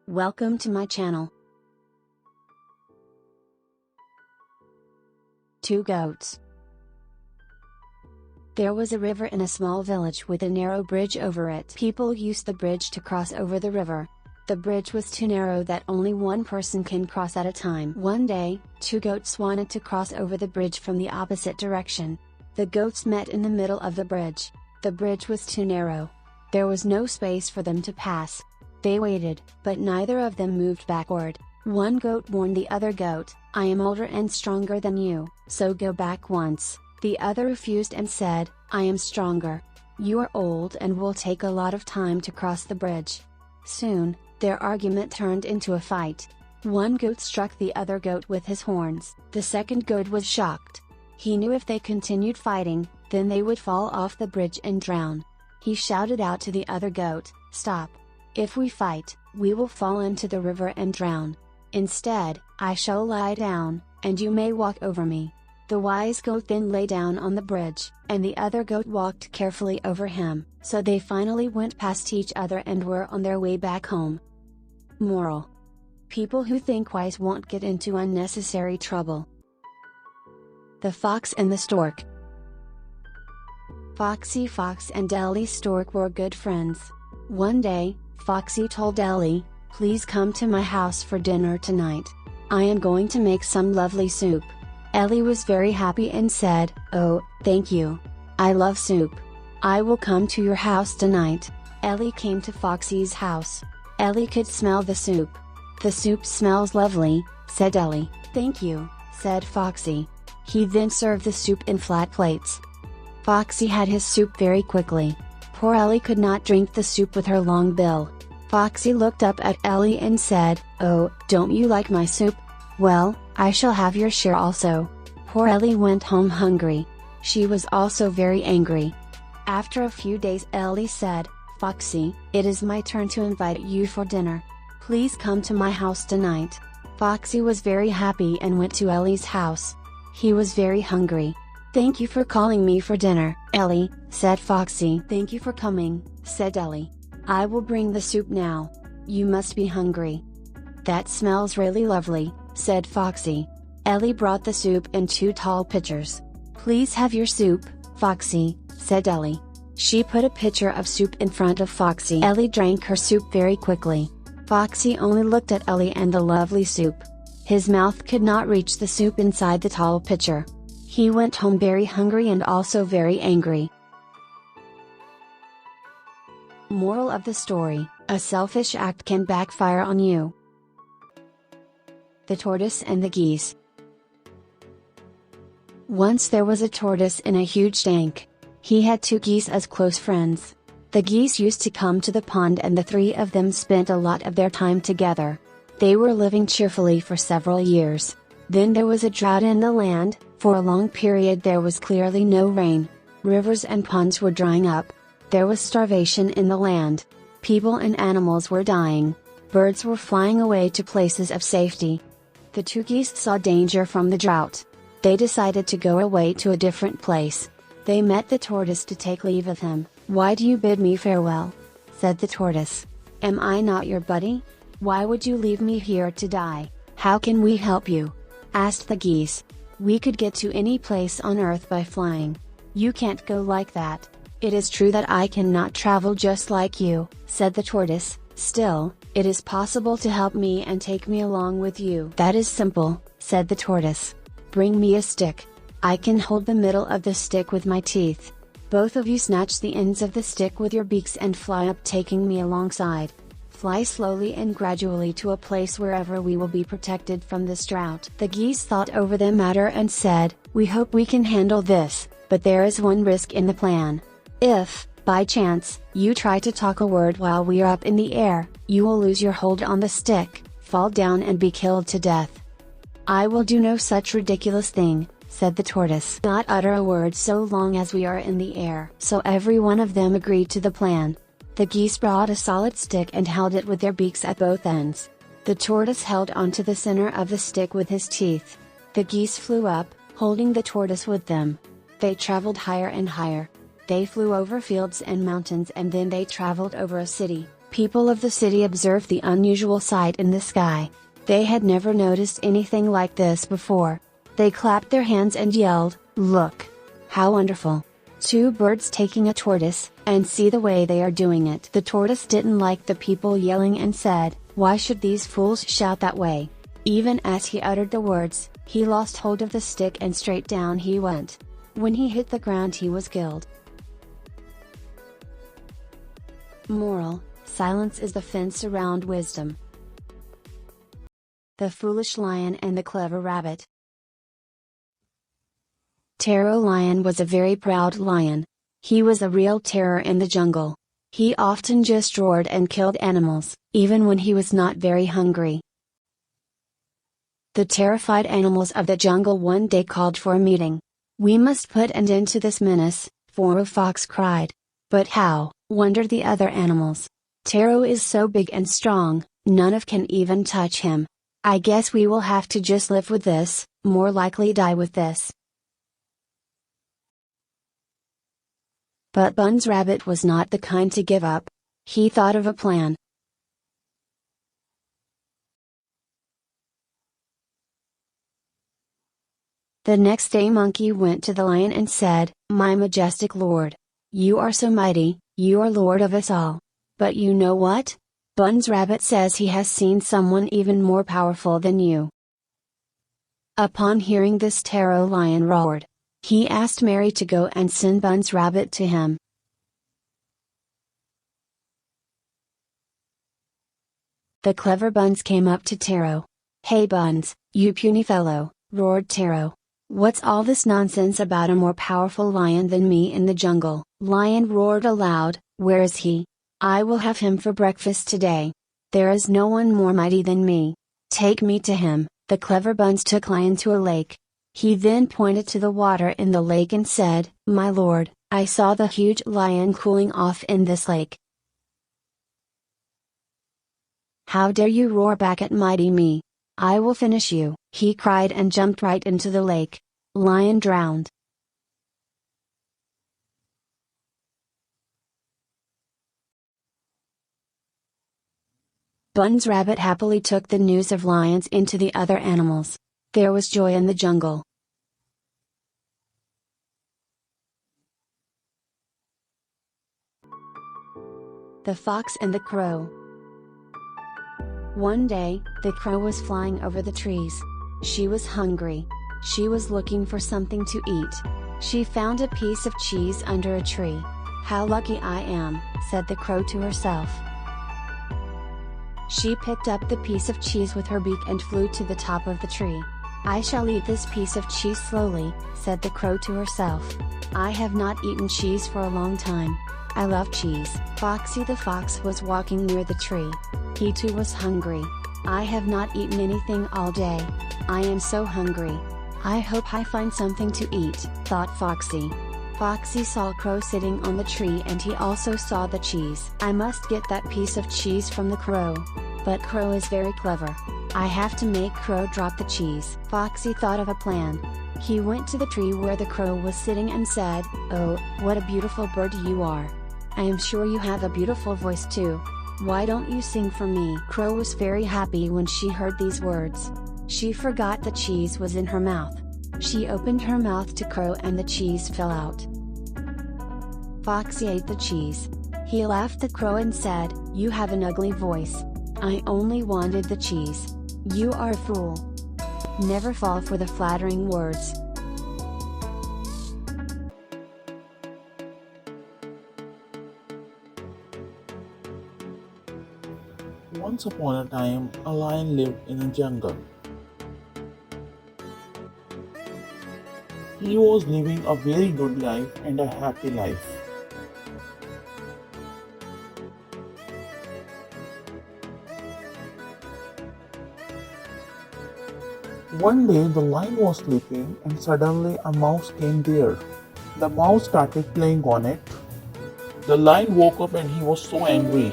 Welcome to my channel. Two goats. There was a river in a small village with a narrow bridge over it. People used the bridge to cross over the river. The bridge was too narrow that only one person can cross at a time. One day, two goats wanted to cross over the bridge from the opposite direction. The goats met in the middle of the bridge. The bridge was too narrow. There was no space for them to pass. They waited, but neither of them moved backward. One goat warned the other goat, "I am older and stronger than you, so go back once." The other refused and said, "I am stronger. You are old and will take a lot of time to cross the bridge." Soon, their argument turned into a fight. One goat struck the other goat with his horns. The second goat was shocked. He knew if they continued fighting, then they would fall off the bridge and drown. He shouted out to the other goat, "Stop. If we fight, we will fall into the river and drown. Instead, I shall lie down, and you may walk over me." The wise goat then lay down on the bridge, and the other goat walked carefully over him, so they finally went past each other and were on their way back home. Moral: people who think twice won't get into unnecessary trouble. The Fox and the Stork. Foxy Fox and Ellie Stork were good friends. One day, Foxy told Ellie, "Please come to my house for dinner tonight. I am going to make some lovely soup." Ellie was very happy and said, "Oh, thank you. I love soup. I will come to your house tonight." Ellie came to Foxy's house. Ellie could smell the soup. "The soup smells lovely," said Ellie. "Thank you," said Foxy. He then served the soup in flat plates. Foxy had his soup very quickly. Poor Ellie could not drink the soup with her long bill. Foxy looked up at Ellie and said, "Oh, don't you like my soup? Well, I shall have your share also." Poor Ellie went home hungry. She was also very angry. After a few days, Ellie said, "Foxy, it is my turn to invite you for dinner. Please come to my house tonight." Foxy was very happy and went to Ellie's house. He was very hungry. "Thank you for calling me for dinner, Ellie," said Foxy. "Thank you for coming," said Ellie. "I will bring the soup now. You must be hungry." "That smells really lovely," said Foxy. Ellie brought the soup in two tall pitchers. "Please have your soup, Foxy," said Ellie. She put a pitcher of soup in front of Foxy. Ellie drank her soup very quickly. Foxy only looked at Ellie and the lovely soup. His mouth could not reach the soup inside the tall pitcher. He went home very hungry and also very angry. Moral of the story: a selfish act can backfire on you. The Tortoise and the Geese. Once there was a tortoise in a huge tank. He had two geese as close friends. The geese used to come to the pond and the three of them spent a lot of their time together. They were living cheerfully for several years. Then there was a drought in the land. For a long period there was clearly no rain. Rivers and ponds were drying up. There was starvation in the land. People and animals were dying. Birds were flying away to places of safety. The two geese saw danger from the drought. They decided to go away to a different place. They met the tortoise to take leave of him. "Why do you bid me farewell?" said the tortoise. "Am I not your buddy? Why would you leave me here to die? How can we help you?" asked the geese. "We could get to any place on earth by flying. You can't go like that." "It is true that I cannot travel just like you," said the tortoise. "Still, it is possible to help me and take me along with you." "That is simple," said the tortoise. "Bring me a stick. I can hold the middle of the stick with my teeth. Both of you snatch the ends of the stick with your beaks and fly up, taking me alongside. Fly slowly and gradually to a place wherever we will be protected from this drought." The geese thought over the matter and said, "We hope we can handle this, but there is one risk in the plan. If, by chance, you try to talk a word while we are up in the air, you will lose your hold on the stick, fall down and be killed to death." "I will do no such ridiculous thing," said the tortoise. "Not utter a word so long as we are in the air." So every one of them agreed to the plan. The geese brought a solid stick and held it with their beaks at both ends. The tortoise held onto the center of the stick with his teeth. The geese flew up, holding the tortoise with them. They traveled higher and higher. They flew over fields and mountains and then they traveled over a city. People of the city observed the unusual sight in the sky. They had never noticed anything like this before. They clapped their hands and yelled, "Look! How wonderful! Two birds taking a tortoise, and see the way they are doing it." The tortoise didn't like the people yelling and said, "Why should these fools shout that way?" Even as he uttered the words, he lost hold of the stick and straight down he went. When he hit the ground he was killed. Moral: silence is the fence around wisdom. The foolish lion and the clever rabbit. Taro Lion was a very proud lion. He was a real terror in the jungle. He often just roared and killed animals, even when he was not very hungry. The terrified animals of the jungle one day called for a meeting. "We must put an end to this menace," a fox cried. "But how?" wondered the other animals. "Taro is so big and strong, none of can even touch him. I guess we will have to just live with this, more likely die with this." But Bun's rabbit was not the kind to give up. He thought of a plan. The next day Monkey went to the lion and said, "My majestic lord, you are so mighty, you are lord of us all. But you know what? Bun's rabbit says he has seen someone even more powerful than you." Upon hearing this, Taro Lion roared. He asked Mary to go and send Bun's rabbit to him. The clever Buns came up to Taro. "Hey Buns, you puny fellow," roared Taro. "What's all this nonsense about a more powerful lion than me in the jungle?" Lion roared aloud, "Where is he? I will have him for breakfast today. There is no one more mighty than me. Take me to him." The clever Buns took Lion to a lake. He then pointed to the water in the lake and said, "My lord, I saw the huge lion cooling off in this lake." "How dare you roar back at mighty me? I will finish you," he cried and jumped right into the lake. Lion drowned. Bun's rabbit happily took the news of lions into the other animals. There was joy in the jungle. The Fox and the Crow. One day, the crow was flying over the trees. She was hungry. She was looking for something to eat. She found a piece of cheese under a tree. "How lucky I am," said the crow to herself. She picked up the piece of cheese with her beak and flew to the top of the tree. "I shall eat this piece of cheese slowly," said the crow to herself. "I have not eaten cheese for a long time. I love cheese." Foxy the fox was walking near the tree. He too was hungry. "I have not eaten anything all day. I am so hungry. I hope I find something to eat," thought Foxy. Foxy saw Crow sitting on the tree and he also saw the cheese. "I must get that piece of cheese from the crow. But Crow is very clever. I have to make Crow drop the cheese." Foxy thought of a plan. He went to the tree where the crow was sitting and said, "Oh, what a beautiful bird you are. I am sure you have a beautiful voice too. Why don't you sing for me?" Crow was very happy when she heard these words. She forgot the cheese was in her mouth. She opened her mouth to Crow and the cheese fell out. Foxy ate the cheese. He laughed at Crow and said, "You have an ugly voice. I only wanted the cheese. You are a fool. Never fall for the flattering words." Once upon a time, a lion lived in a jungle. He was living a very good life and a happy life. One day, the lion was sleeping and suddenly a mouse came there. The mouse started playing on it. The lion woke up and he was so angry.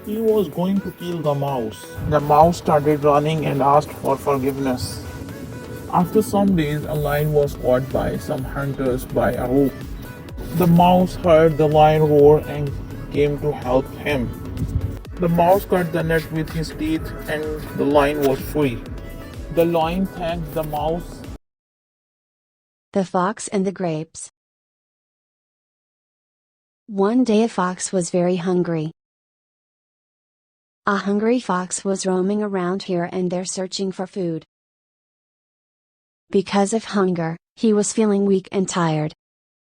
He was going to kill the mouse. The mouse started running and asked for forgiveness. After some days, a lion was caught by some hunters by a rope. The mouse heard the lion roar and came to help him. The mouse cut the net with his teeth and the lion was free. The lion thanked the mouse. The Fox and the Grapes. One day a fox was very hungry. A hungry fox was roaming around here and there searching for food. Because of hunger, he was feeling weak and tired.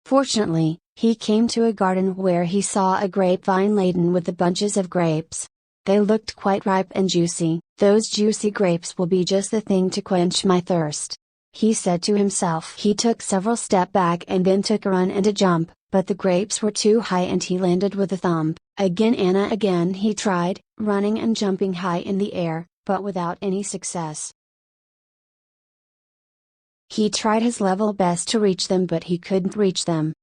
Fortunately, he came to a garden where he saw a grapevine laden with the bunches of grapes. They looked quite ripe and juicy. Those juicy grapes will be just the thing to quench my thirst, he said to himself. He took several steps back and then took a run and a jump, but the grapes were too high and he landed with a thump. Again and again he tried, running and jumping high in the air, but without any success. He tried his level best to reach them, but he couldn't reach them.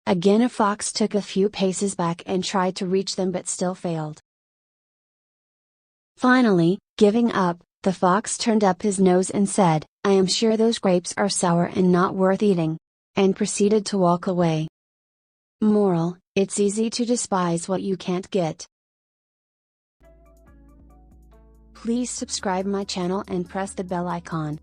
Again a fox took a few paces back and tried to reach them but still failed. Finally, giving up, the fox turned up his nose and said, "I am sure those grapes are sour and not worth eating," and proceeded to walk away. Moral: it's easy to despise what you can't get. Please subscribe my channel and press the bell icon.